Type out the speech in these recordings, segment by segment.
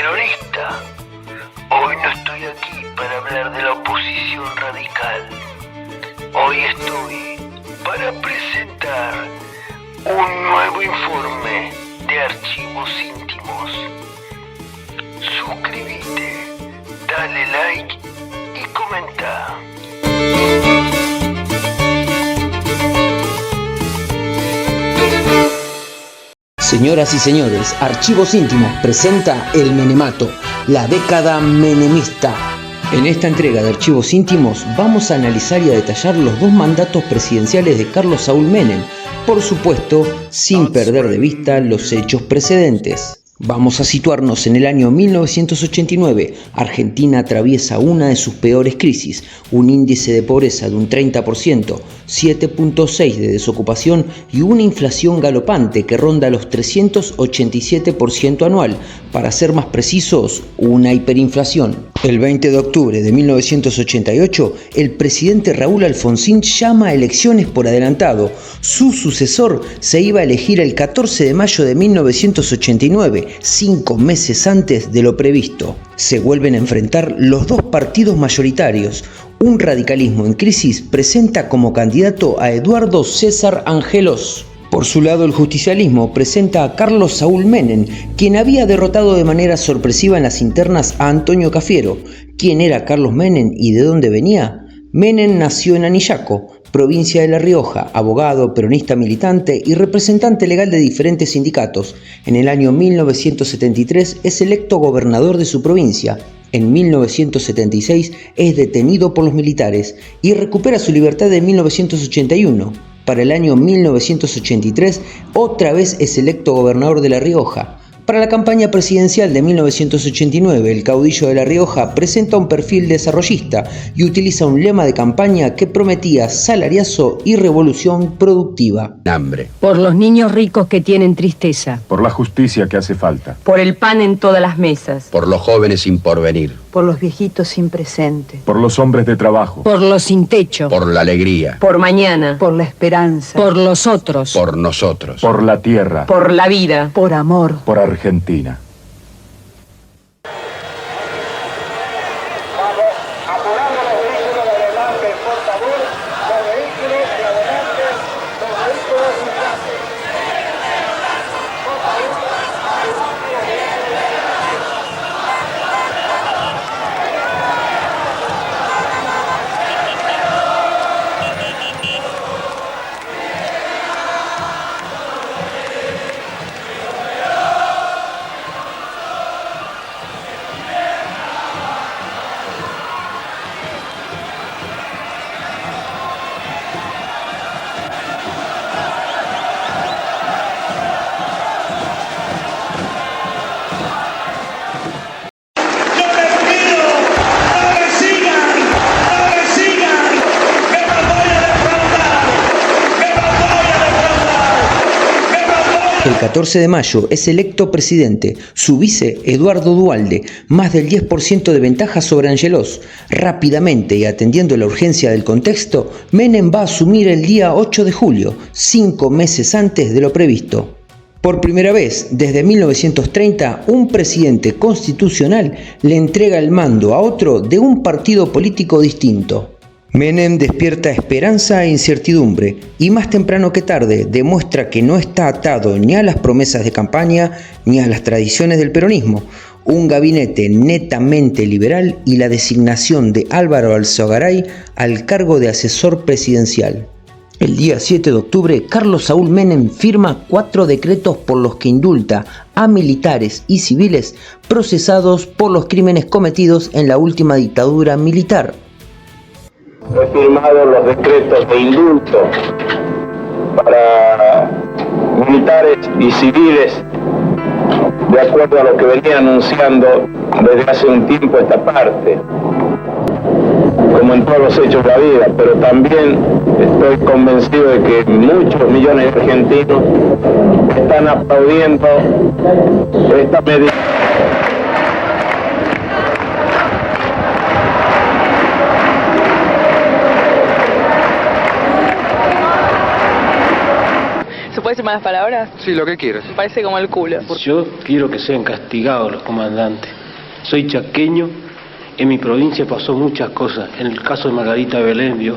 peronista. Hoy no estoy aquí para hablar de la oposición radical. Hoy estoy para presentar un nuevo informe de archivos íntimos. Suscríbete, dale like y comenta. Señoras y señores, Archivos Íntimos presenta El Menemato, la década menemista. En esta entrega de Archivos Íntimos vamos a analizar y a detallar los dos mandatos presidenciales de Carlos Saúl Menem, por supuesto, sin perder de vista los hechos precedentes. Vamos a situarnos en el año 1989. Argentina atraviesa una de sus peores crisis, un índice de pobreza de un 30%, 7.6% de desocupación y una inflación galopante que ronda los 387% anual. Para ser más precisos, una hiperinflación. El 20 de octubre de 1988, el presidente Raúl Alfonsín llama a elecciones por adelantado. Su sucesor se iba a elegir el 14 de mayo de 1989. 5 meses antes de lo previsto. Se vuelven a enfrentar los dos partidos mayoritarios. Un radicalismo en crisis presenta como candidato a Eduardo César Angelos. Por su lado, el justicialismo presenta a Carlos Saúl Menem, quien había derrotado de manera sorpresiva en las internas a Antonio Cafiero. ¿Quién era Carlos Menem y de dónde venía? Menem nació en Anillaco, provincia de La Rioja, abogado, peronista militante y representante legal de diferentes sindicatos. En el año 1973 es electo gobernador de su provincia. En 1976 es detenido por los militares y recupera su libertad en 1981. Para el año 1983 otra vez es electo gobernador de La Rioja. Para la campaña presidencial de 1989, el caudillo de La Rioja presenta un perfil desarrollista y utiliza un lema de campaña que prometía salariazo y revolución productiva. Hambre. Por los niños ricos que tienen tristeza. Por la justicia que hace falta. Por el pan en todas las mesas. Por los jóvenes sin porvenir. Por los viejitos sin presente. Por los hombres de trabajo. Por los sin techo. Por la alegría. Por mañana. Por la esperanza. Por los otros. Por nosotros. Por la tierra. Por la vida. Por amor. Por Argentina. El 14 de mayo es electo presidente, su vice Eduardo Duhalde, más del 10% de ventaja sobre Angelos. Rápidamente y atendiendo la urgencia del contexto, Menem va a asumir el día 8 de julio, 5 meses antes de lo previsto. Por primera vez desde 1930, un presidente constitucional le entrega el mando a otro de un partido político distinto. Menem despierta esperanza e incertidumbre y más temprano que tarde demuestra que no está atado ni a las promesas de campaña ni a las tradiciones del peronismo. Un gabinete netamente liberal y la designación de Álvaro Alzogaray al cargo de asesor presidencial. El día 7 de octubre, Carlos Saúl Menem firma 4 decretos por los que indulta a militares y civiles procesados por los crímenes cometidos en la última dictadura militar. He firmado los decretos de indulto para militares y civiles de acuerdo a lo que venía anunciando desde hace un tiempo esta parte, como en todos los hechos de la vida, pero también estoy convencido de que muchos millones de argentinos están aplaudiendo esta medida. ¿Se puede decir malas palabras? Sí, lo que quieras. Me parece como el culo. Yo quiero que sean castigados los comandantes. Soy chaqueño, en mi provincia pasó muchas cosas. En el caso de Margarita Belén, ¿vio?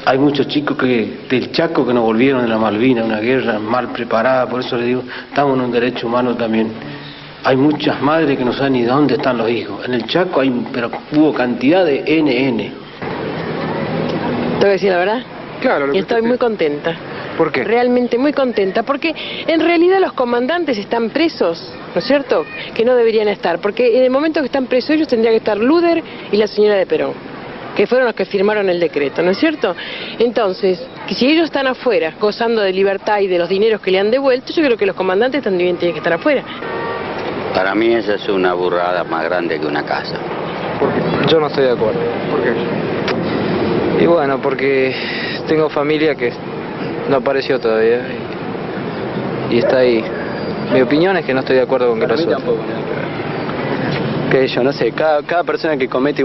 Hay muchos chicos del Chaco que no volvieron de la Malvinas, una guerra mal preparada, por eso les digo, estamos en un derecho humano también. Hay muchas madres que no saben ni dónde están los hijos. En el Chaco pero hubo cantidad de NN. ¿Te voy a decir la verdad? Claro. Y estoy muy contenta. ¿Por qué? Realmente muy contenta, porque en realidad los comandantes están presos, ¿no es cierto? Que no deberían estar, porque en el momento que están presos ellos tendrían que estar Luder y la señora de Perón, que fueron los que firmaron el decreto, ¿no es cierto? Entonces, que si ellos están afuera, gozando de libertad y de los dineros que le han devuelto, yo creo que los comandantes también tienen que estar afuera. Para mí esa es una burrada más grande que una casa. ¿Por qué? Yo no estoy de acuerdo. ¿Por qué? Y bueno, porque tengo familia que no apareció todavía y está ahí. Mi opinión es que no estoy de acuerdo con que lo suelten. Que yo no sé, cada persona que comete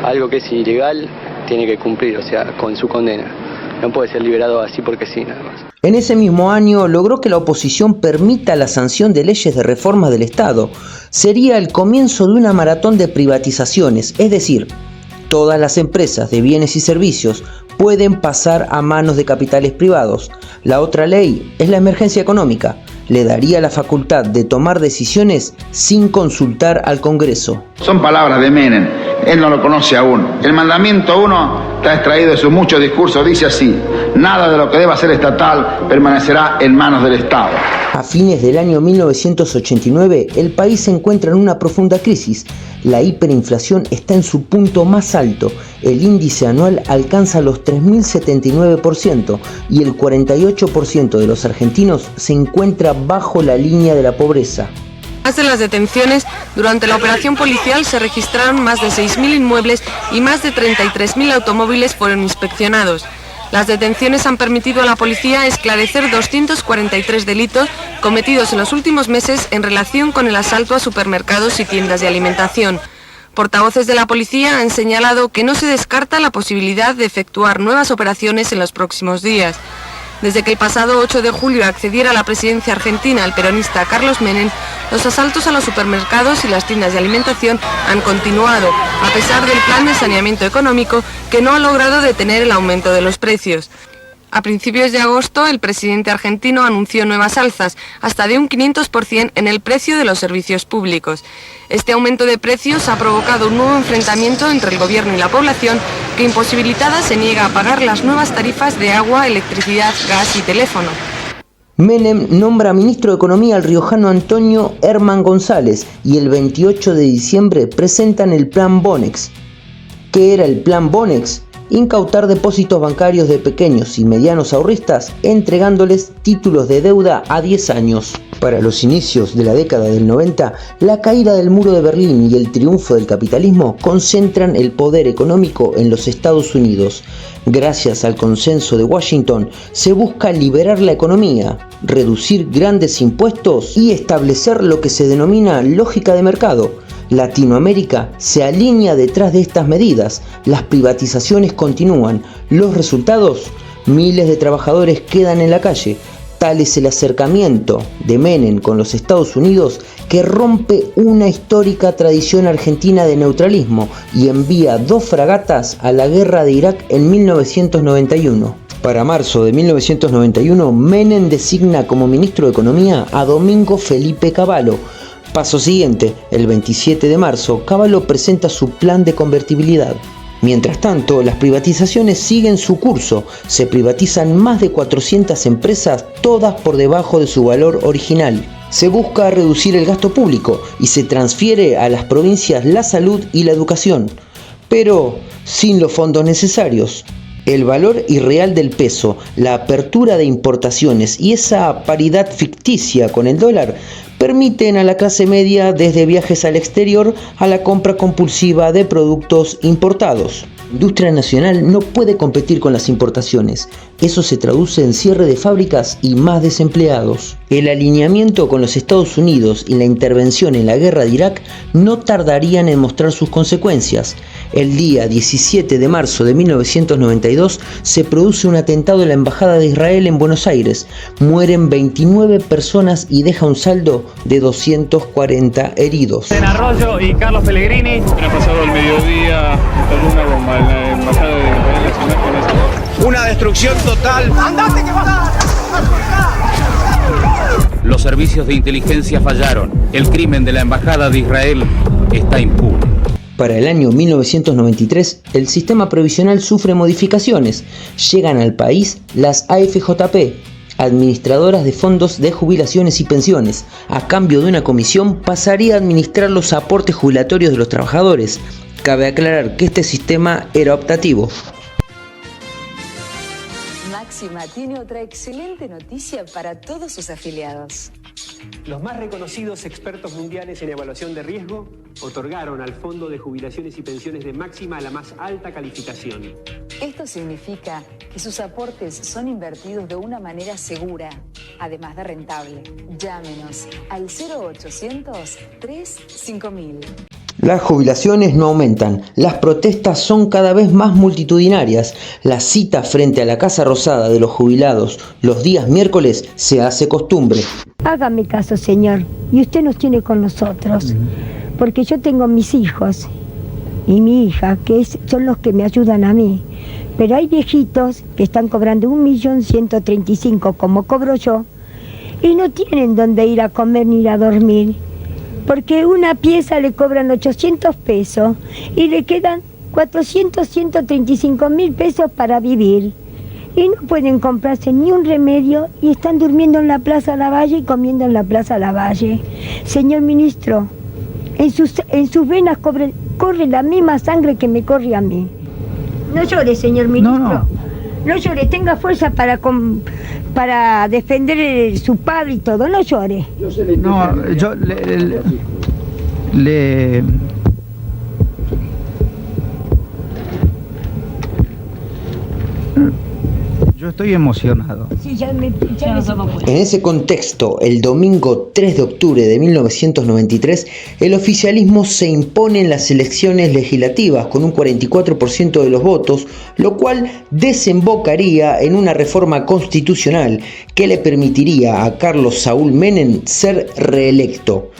algo que es ilegal tiene que cumplir, con su condena. No puede ser liberado así porque sí, nada más. En ese mismo año logró que la oposición permita la sanción de leyes de reforma del Estado. Sería el comienzo de una maratón de privatizaciones, es decir, todas las empresas de bienes y servicios pueden pasar a manos de capitales privados. La otra ley es la emergencia económica. Le daría la facultad de tomar decisiones sin consultar al Congreso. Son palabras de Menem, él no lo conoce aún. El mandamiento 1 está extraído de sus muchos discursos, dice así: nada de lo que deba ser estatal permanecerá en manos del Estado. A fines del año 1989, el país se encuentra en una profunda crisis. La hiperinflación está en su punto más alto. El índice anual alcanza los 3.079% y el 48% de los argentinos se encuentra bajo la línea de la pobreza. Además de las detenciones, durante la operación policial se registraron más de 6.000 inmuebles y más de 33.000 automóviles fueron inspeccionados. Las detenciones han permitido a la policía esclarecer 243 delitos cometidos en los últimos meses en relación con el asalto a supermercados y tiendas de alimentación. Portavoces de la policía han señalado que no se descarta la posibilidad de efectuar nuevas operaciones en los próximos días. Desde que el pasado 8 de julio accediera a la presidencia argentina el peronista Carlos Menem, los asaltos a los supermercados y las tiendas de alimentación han continuado, a pesar del plan de saneamiento económico que no ha logrado detener el aumento de los precios. A principios de agosto, el presidente argentino anunció nuevas alzas, hasta de un 500% en el precio de los servicios públicos. Este aumento de precios ha provocado un nuevo enfrentamiento entre el gobierno y la población, que imposibilitada se niega a pagar las nuevas tarifas de agua, electricidad, gas y teléfono. Menem nombra ministro de Economía al riojano Antonio Herman González y el 28 de diciembre presentan el Plan Bonex. ¿Qué era el Plan Bonex? Incautar depósitos bancarios de pequeños y medianos ahorristas, entregándoles títulos de deuda a 10 años. Para los inicios de la década del 90, la caída del muro de Berlín y el triunfo del capitalismo concentran el poder económico en los Estados Unidos. Gracias al consenso de Washington, se busca liberar la economía, reducir grandes impuestos y establecer lo que se denomina lógica de mercado. Latinoamérica se alinea detrás de estas medidas, las privatizaciones continúan. Los resultados: miles de trabajadores quedan en la calle. Tal es el acercamiento de Menem con los Estados Unidos que rompe una histórica tradición argentina de neutralismo y envía 2 fragatas a la guerra de Irak en 1991. Para marzo de 1991, Menem designa como ministro de Economía a Domingo Felipe Cavallo. Paso siguiente, el 27 de marzo, Cavallo presenta su plan de convertibilidad. Mientras tanto, las privatizaciones siguen su curso. Se privatizan más de 400 empresas, todas por debajo de su valor original. Se busca reducir el gasto público y se transfiere a las provincias la salud y la educación, pero sin los fondos necesarios. El valor irreal del peso, la apertura de importaciones y esa paridad ficticia con el dólar permiten a la clase media desde viajes al exterior a la compra compulsiva de productos importados. La industria nacional no puede competir con las importaciones. Eso se traduce en cierre de fábricas y más desempleados. El alineamiento con los Estados Unidos y la intervención en la guerra de Irak no tardarían en mostrar sus consecuencias. El día 17 de marzo de 1992 se produce un atentado en la Embajada de Israel en Buenos Aires. Mueren 29 personas y deja un saldo de 240 heridos. En Arroyo y Carlos Pellegrini. Ha pasado el mediodía, estalló una bomba en la Embajada de Israel Nacional con esa. Una destrucción total. ¡Andate que vas a... Los servicios de inteligencia fallaron. El crimen de la Embajada de Israel está impune. Para el año 1993, el sistema previsional sufre modificaciones. Llegan al país las AFJP, administradoras de fondos de jubilaciones y pensiones. A cambio de una comisión, pasaría a administrar los aportes jubilatorios de los trabajadores. Cabe aclarar que este sistema era optativo. Máxima tiene otra excelente noticia para todos sus afiliados. Los más reconocidos expertos mundiales en evaluación de riesgo otorgaron al Fondo de Jubilaciones y Pensiones de Máxima la más alta calificación. Esto significa que sus aportes son invertidos de una manera segura, además de rentable. Llámenos al 0800-35000. Las jubilaciones no aumentan, las protestas son cada vez más multitudinarias, la cita frente a la Casa Rosada de los jubilados los días miércoles se hace costumbre. Hágame caso, señor, y usted nos tiene con nosotros, porque yo tengo mis hijos y mi hija, son los que me ayudan a mí, pero hay viejitos que están cobrando 1.135.000 como cobro yo, y no tienen dónde ir a comer ni ir a dormir. Porque una pieza le cobran 800 pesos y le quedan 135.000 pesos para vivir. Y no pueden comprarse ni un remedio y están durmiendo en la Plaza Lavalle y comiendo en la Plaza Lavalle. Señor ministro, en sus venas corre la misma sangre que me corre a mí. No llore, señor ministro. No llore, tenga fuerza para defender su padre y todo, no llore. No, yo yo estoy emocionado. Sí, ya me En ese contexto, el domingo 3 de octubre de 1993, el oficialismo se impone en las elecciones legislativas con un 44% de los votos, lo cual desembocaría en una reforma constitucional que le permitiría a Carlos Saúl Menem ser reelecto.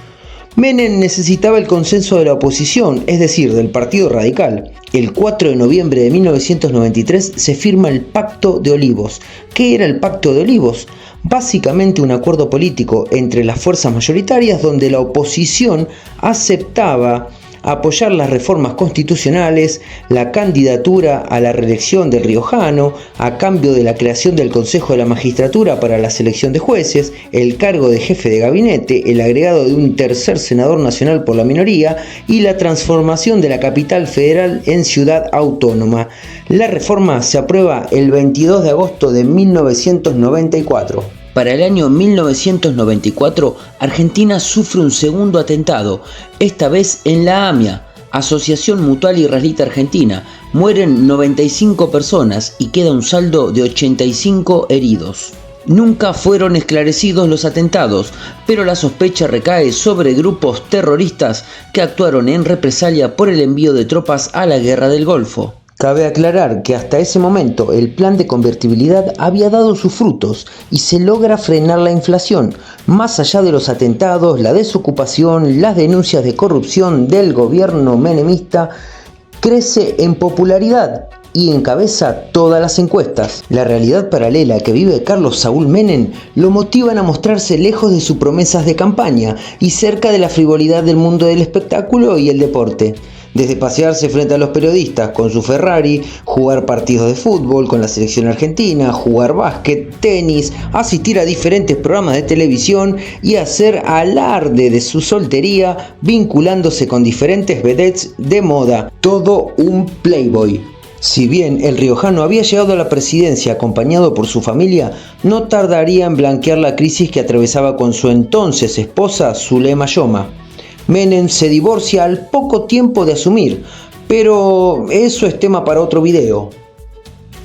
Menem necesitaba el consenso de la oposición, es decir, del Partido Radical. El 4 de noviembre de 1993 se firma el Pacto de Olivos. ¿Qué era el Pacto de Olivos? Básicamente un acuerdo político entre las fuerzas mayoritarias donde la oposición aceptaba apoyar las reformas constitucionales, la candidatura a la reelección del riojano, a cambio de la creación del Consejo de la Magistratura para la selección de jueces, el cargo de jefe de gabinete, el agregado de un tercer senador nacional por la minoría y la transformación de la capital federal en ciudad autónoma. La reforma se aprueba el 22 de agosto de 1994. Para el año 1994, Argentina sufre un segundo atentado, esta vez en la AMIA, Asociación Mutual Israelita Argentina. Mueren 95 personas y queda un saldo de 85 heridos. Nunca fueron esclarecidos los atentados, pero la sospecha recae sobre grupos terroristas que actuaron en represalia por el envío de tropas a la Guerra del Golfo. Cabe aclarar que hasta ese momento el plan de convertibilidad había dado sus frutos y se logra frenar la inflación. Más allá de los atentados, la desocupación, las denuncias de corrupción del gobierno menemista crece en popularidad y encabeza todas las encuestas. La realidad paralela que vive Carlos Saúl Menem lo motivan a mostrarse lejos de sus promesas de campaña y cerca de la frivolidad del mundo del espectáculo y el deporte. Desde pasearse frente a los periodistas con su Ferrari, jugar partidos de fútbol con la selección argentina, jugar básquet, tenis, asistir a diferentes programas de televisión y hacer alarde de su soltería vinculándose con diferentes vedettes de moda. Todo un playboy. Si bien el riojano había llegado a la presidencia acompañado por su familia, no tardaría en blanquear la crisis que atravesaba con su entonces esposa Zulema Yoma. Menem se divorcia al poco tiempo de asumir, pero eso es tema para otro video.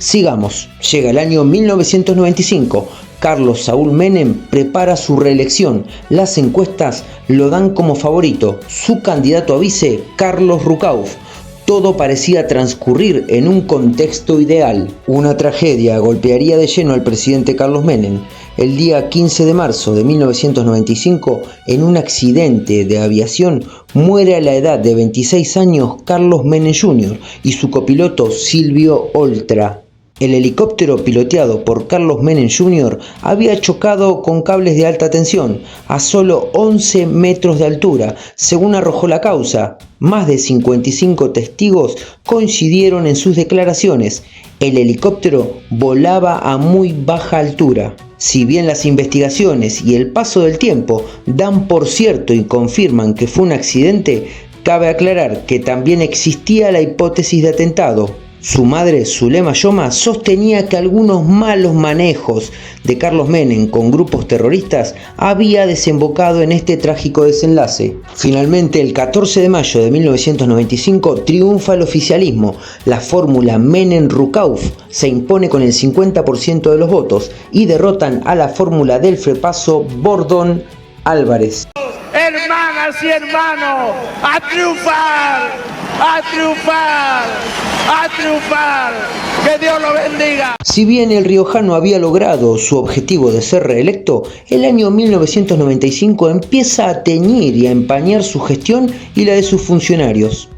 Sigamos, llega el año 1995. Carlos Saúl Menem prepara su reelección. Las encuestas lo dan como favorito. Su candidato a vice, Carlos Rucauf. Todo parecía transcurrir en un contexto ideal. Una tragedia golpearía de lleno al presidente Carlos Menem. El día 15 de marzo de 1995, en un accidente de aviación, muere a la edad de 26 años Carlos Menem Jr. y su copiloto Silvio Oltra. El helicóptero piloteado por Carlos Menem Jr. había chocado con cables de alta tensión a solo 11 metros de altura, según arrojó la causa. Más de 55 testigos coincidieron en sus declaraciones. El helicóptero volaba a muy baja altura. Si bien las investigaciones y el paso del tiempo dan por cierto y confirman que fue un accidente, cabe aclarar que también existía la hipótesis de atentado. Su madre, Zulema Yoma, sostenía que algunos malos manejos de Carlos Menem con grupos terroristas había desembocado en este trágico desenlace. Finalmente, el 14 de mayo de 1995 triunfa el oficialismo. La fórmula Menem-Rucauf se impone con el 50% de los votos y derrotan a la fórmula del Frepaso Bordón-Álvarez. Hermanas y hermanos, a triunfar, a triunfar, a triunfar. Que Dios lo bendiga. Si bien el riojano había logrado su objetivo de ser reelecto, el año 1995 empieza a teñir y a empañar su gestión y la de sus funcionarios.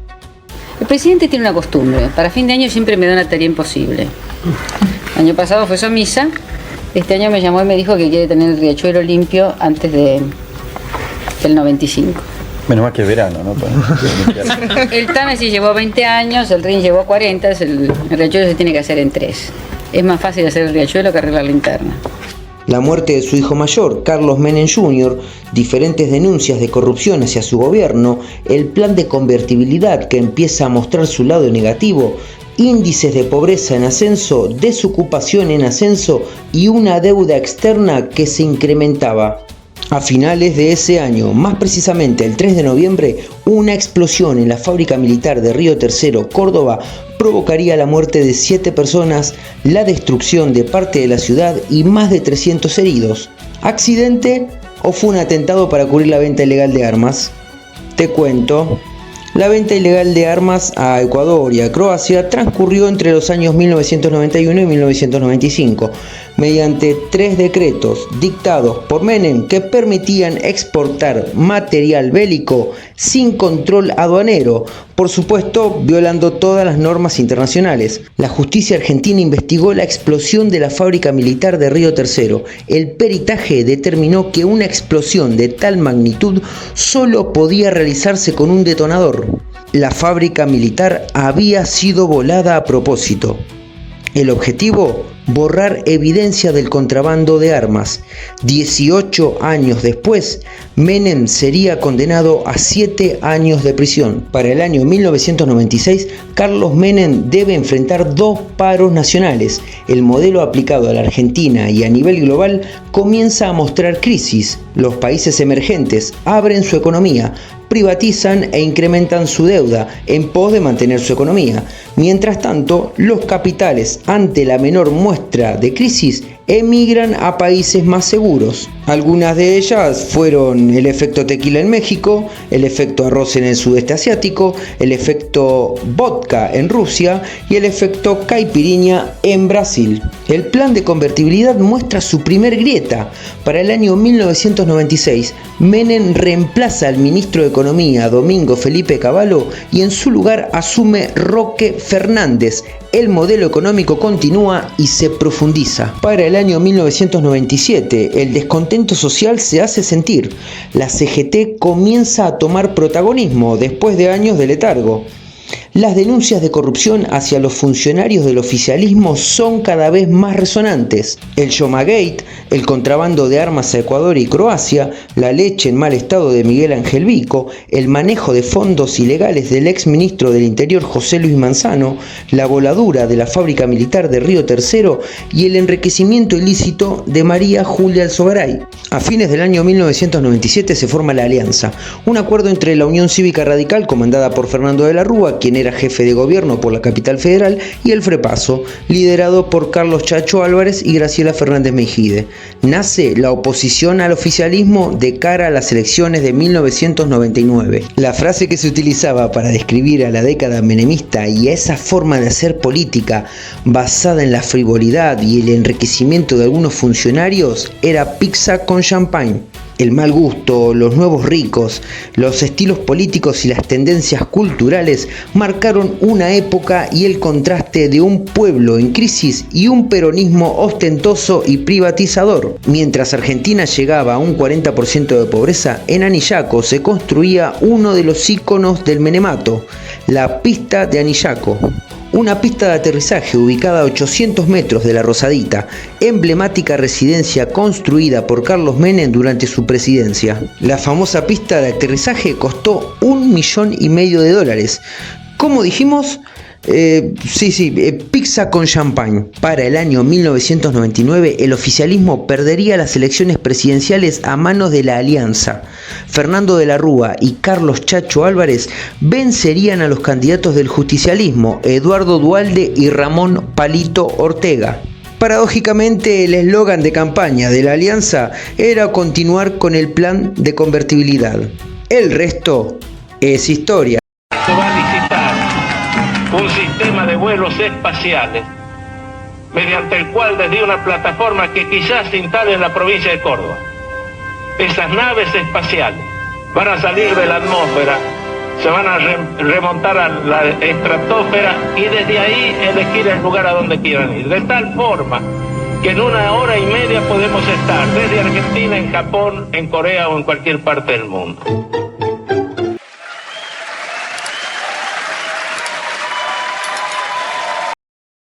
El presidente tiene una costumbre, para fin de año siempre me da una tarea imposible. El año pasado fue misa, este año me llamó y me dijo que quiere tener el riachuelo limpio antes del 95. Menos mal que es verano, ¿no? El Támesis llevó 20 años, el Rin llevó 40, el riachuelo se tiene que hacer en 3. Es más fácil hacer el riachuelo que arreglar la linterna. La muerte de su hijo mayor, Carlos Menem Jr., diferentes denuncias de corrupción hacia su gobierno, el plan de convertibilidad que empieza a mostrar su lado negativo, índices de pobreza en ascenso, desocupación en ascenso y una deuda externa que se incrementaba. A finales de ese año, más precisamente el 3 de noviembre, una explosión en la fábrica militar de Río Tercero, Córdoba, provocaría la muerte de 7 personas, la destrucción de parte de la ciudad y más de 300 heridos. ¿Accidente o fue un atentado para cubrir la venta ilegal de armas? Te cuento. La venta ilegal de armas a Ecuador y a Croacia transcurrió entre los años 1991 y 1995, mediante 3 decretos dictados por Menem que permitían exportar material bélico sin control aduanero, por supuesto violando todas las normas internacionales. La justicia argentina investigó la explosión de la fábrica militar de Río Tercero. El peritaje determinó que una explosión de tal magnitud solo podía realizarse con un detonador. La fábrica militar había sido volada a propósito. El objetivo: borrar evidencia del contrabando de armas. 18 años después, Menem sería condenado a 7 años de prisión. Para el año 1996, Carlos Menem debe enfrentar 2 paros nacionales. El modelo aplicado a la Argentina y a nivel global comienza a mostrar crisis. Los países emergentes abren su economía, privatizan e incrementan su deuda en pos de mantener su economía. Mientras tanto, los capitales, ante la menor muestra de crisis, emigran a países más seguros. Algunas de ellas fueron el efecto tequila en México, el efecto arroz en el sudeste asiático, el efecto vodka en Rusia y el efecto caipirinha en Brasil. El plan de convertibilidad muestra su primer grieta. Para el año 1996, Menem reemplaza al ministro de Economía, Domingo Felipe Cavallo, y en su lugar asume Roque Fernández. El modelo económico continúa y se profundiza. Para el año 1997, el descontento social se hace sentir. La CGT comienza a tomar protagonismo después de años de letargo. Las denuncias de corrupción hacia los funcionarios del oficialismo son cada vez más resonantes. El Yomagate, el contrabando de armas a Ecuador y Croacia, la leche en mal estado de Miguel Ángel Vico, el manejo de fondos ilegales del ex ministro del Interior José Luis Manzano, la voladura de la fábrica militar de Río Tercero y el enriquecimiento ilícito de María Julia Alzogaray. A fines del año 1997 se forma la Alianza, un acuerdo entre la Unión Cívica Radical, comandada por Fernando de la Rúa, quien era era jefe de gobierno por la capital federal, y el FREPASO, liderado por Carlos Chacho Álvarez y Graciela Fernández Meijide. Nace la oposición al oficialismo de cara a las elecciones de 1999. La frase que se utilizaba para describir a la década menemista y a esa forma de hacer política basada en la frivolidad y el enriquecimiento de algunos funcionarios era pizza con champagne. El mal gusto, los nuevos ricos, los estilos políticos y las tendencias culturales marcaron una época y el contraste de un pueblo en crisis y un peronismo ostentoso y privatizador. Mientras Argentina llegaba a un 40% de pobreza, en Anillaco se construía uno de los íconos del menemato, la pista de Anillaco. Una pista de aterrizaje ubicada a 800 metros de la Rosadita, emblemática residencia construida por Carlos Menem durante su presidencia. La famosa pista de aterrizaje costó $1,5 millones. ¿Cómo dijimos? Pizza con champagne. Para el año 1999, el oficialismo perdería las elecciones presidenciales a manos de la Alianza. Fernando de la Rúa y Carlos Chacho Álvarez vencerían a los candidatos del justicialismo, Eduardo Duhalde y Ramón Palito Ortega. Paradójicamente, el eslogan de campaña de la Alianza era continuar con el plan de convertibilidad. El resto es historia. Se va a licitar un sistema de vuelos espaciales mediante el cual desde una plataforma que quizás se instale en la provincia de Córdoba, esas naves espaciales van a salir de la atmósfera, se van a remontar a la estratosfera y desde ahí elegir el lugar a donde quieran ir, de tal forma que en 1 hora y media podemos estar desde Argentina, en Japón, en Corea o en cualquier parte del mundo.